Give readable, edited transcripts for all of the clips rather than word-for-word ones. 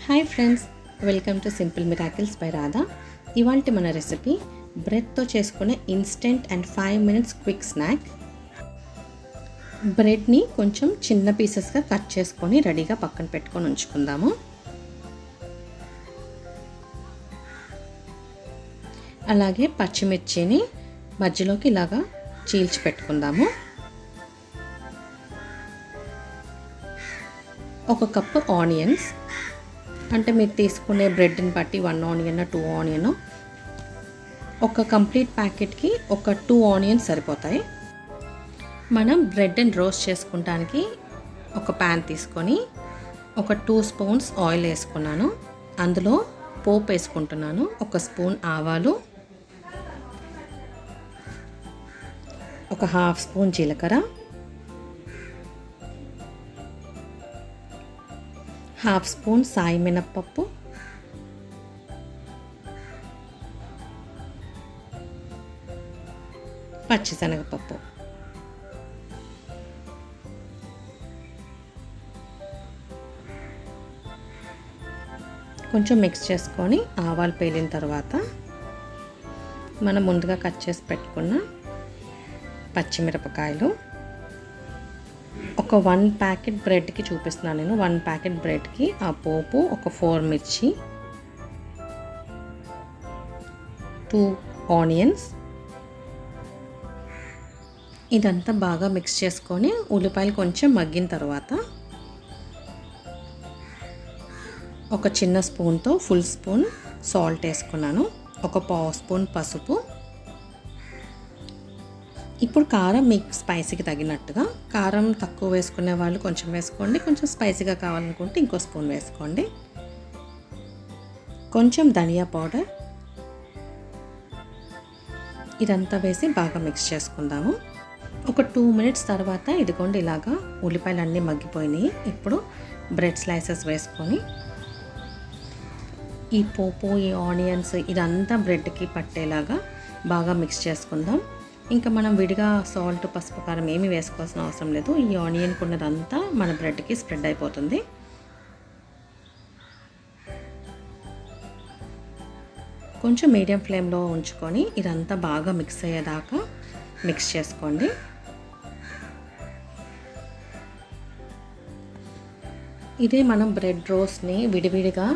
Hi friends, welcome to simple miracles by Radha. ఇవాల్టి మన recipe బ్రెడ్తో చేసుకునే instant and 5 minutes quick snack. బ్రెడ్ని కొంచెం చిన్న పీసెస్గా కట్ చేసుకొని రెడీగా పక్కన పెట్టుకొని ఉంచుకుందాము. అలాగే పచ్చిమిర్చిని మధ్యలోకి ఇలాగా చీల్చి పెట్టుకుందాము. 1 కప్పు ఆనియన్స్, అంటే మీరు తీసుకునే బ్రెడ్ని బట్టి 1 ఆనియన్ 2 ఆనియన్, ఒక కంప్లీట్ ప్యాకెట్కి ఒక 2 ఆనియన్స్ సరిపోతాయి. మనం బ్రెడ్ని రోస్ట్ చేసుకుంటానికి ఒక ప్యాన్ తీసుకొని ఒక 2 స్పూన్స్ ఆయిల్ వేసుకున్నాను. అందులో పోపు వేసుకుంటున్నాను. 1 స్పూన్ ఆవాలు, ఒక 1/2 స్పూన్ జీలకర్ర, 1/2 స్పూన్ సాయి మినప్పప్పు, పచ్చిశనగపప్పు, కొంచెం మిక్స్ చేసుకొని ఆవాలు పేలిన తర్వాత మనం ముందుగా కట్ చేసి పెట్టుకున్న పచ్చిమిరపకాయలు, ఒక 1 ప్యాకెట్ బ్రెడ్కి చూపిస్తున్నాను నేను. 1 ప్యాకెట్ బ్రెడ్కి ఆ పోపు, ఒక 4 మిర్చి, 2 ఆనియన్స్, ఇదంతా బాగా మిక్స్ చేసుకొని ఉల్లిపాయలు కొంచెం మగ్గిన తర్వాత ఒక చిన్న స్పూన్తో ఫుల్ స్పూన్ సాల్ట్ వేసుకున్నాను. ఒక 1/2 స్పూన్ పసుపు. ఇప్పుడు కారం మీకు స్పైసీకి తగినట్టుగా, కారం తక్కువ వేసుకునే వాళ్ళు కొంచెం వేసుకోండి, కొంచెం స్పైసీగా కావాలనుకుంటే ఇంకో స్పూన్ వేసుకోండి. కొంచెం ధనియా పౌడర్, ఇదంతా వేసి బాగా మిక్స్ చేసుకుందాము. ఒక 2 minutes తర్వాత ఇదిగోండి ఇలాగా ఉల్లిపాయలు అన్నీ మగ్గిపోయినాయి. ఇప్పుడు బ్రెడ్ స్లైసెస్ వేసుకొని ఈ పోపు, ఈ ఆనియన్స్ ఇదంతా బ్రెడ్కి పట్టేలాగా బాగా మిక్స్ చేసుకుందాం. ఇంకా మనం విడిగా సాల్ట్, పసుపు, కారం ఏమీ వేసుకోవాల్సిన అవసరం లేదు. ఈ ఆనియన్ ఉన్నదంతా మన బ్రెడ్కి స్ప్రెడ్ అయిపోతుంది. కొంచెం మీడియం ఫ్లేమ్లో ఉంచుకొని ఇదంతా బాగా మిక్స్ అయ్యేదాకా మిక్స్ చేసుకోండి. ఇదే మనం బ్రెడ్ రోస్ట్ని విడివిడిగా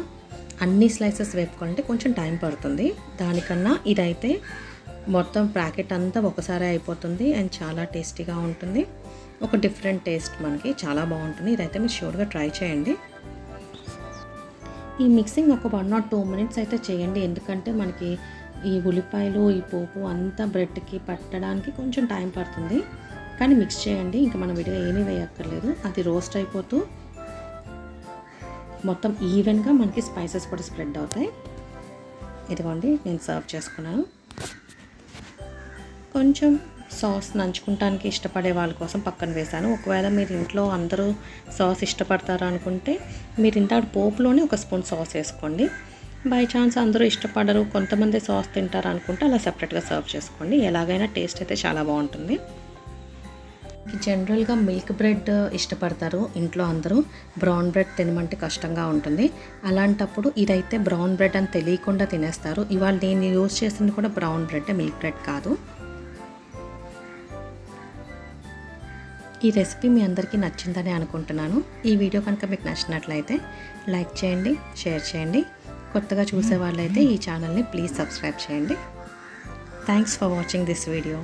అన్ని స్లైసెస్ వేపుకోవాలంటే కొంచెం టైం పడుతుంది. దానికన్నా ఇదైతే మొత్తం ప్యాకెట్ అంతా ఒకసారి అయిపోతుంది అండ్ చాలా టేస్టీగా ఉంటుంది. ఒక డిఫరెంట్ టేస్ట్ మనకి చాలా బాగుంటుంది. ఇదైతే మీరు షూర్గా ట్రై చేయండి. ఈ మిక్సింగ్ ఒక 1 or 2 minutes అయితే చేయండి, ఎందుకంటే మనకి ఈ ఉల్లిపాయలు, ఈ పోపు అంతా బ్రెడ్కి పట్టడానికి కొంచెం టైం పడుతుంది. కానీ మిక్స్ చేయండి, ఇంకా మనం విడిగా ఏమీ వేయక్కర్లేదు. అది రోస్ట్ అయిపోతూ మొత్తం ఈవెన్గా మనకి స్పైసెస్ కూడా స్ప్రెడ్ అవుతాయి. ఇదిగోండి నేను సర్వ్ చేసుకున్నాను. కొంచెం సాస్ నంచుకుంటానికి ఇష్టపడే వాళ్ళ కోసం పక్కన వేశాను. ఒకవేళ మీరు ఇంట్లో అందరూ సాస్ ఇష్టపడతారు అనుకుంటే మీరు ఇంత పోపులోనే 1 స్పూన్ సాస్ వేసుకోండి. బై ఛాన్స్ అందరూ ఇష్టపడరు, కొంతమంది సాస్ తింటారు అనుకుంటే అలా సెపరేట్గా సర్వ్ చేసుకోండి. ఎలాగైనా టేస్ట్ అయితే చాలా బాగుంటుంది. జనరల్గా మిల్క్ బ్రెడ్ ఇష్టపడతారు ఇంట్లో అందరూ, బ్రౌన్ బ్రెడ్ తినమంటే కష్టంగా ఉంటుంది. అలాంటప్పుడు ఇదైతే బ్రౌన్ బ్రెడ్ అని తెలియకుండా తినేస్తారు. ఇవాళ నేను యూజ్ చేసింది కూడా బ్రౌన్ బ్రెడ్, మిల్క్ బ్రెడ్ కాదు. ఈ రెసిపీ మీ అందరికీ నచ్చిందని అనుకుంటున్నాను. ఈ వీడియో కనుక మీకు నచ్చినట్లయితే లైక్ చేయండి, షేర్ చేయండి. కొత్తగా చూసే వాళ్ళైతే ఈ ఛానల్ని ప్లీజ్ సబ్స్క్రైబ్ చేయండి. Thanks for watching this video.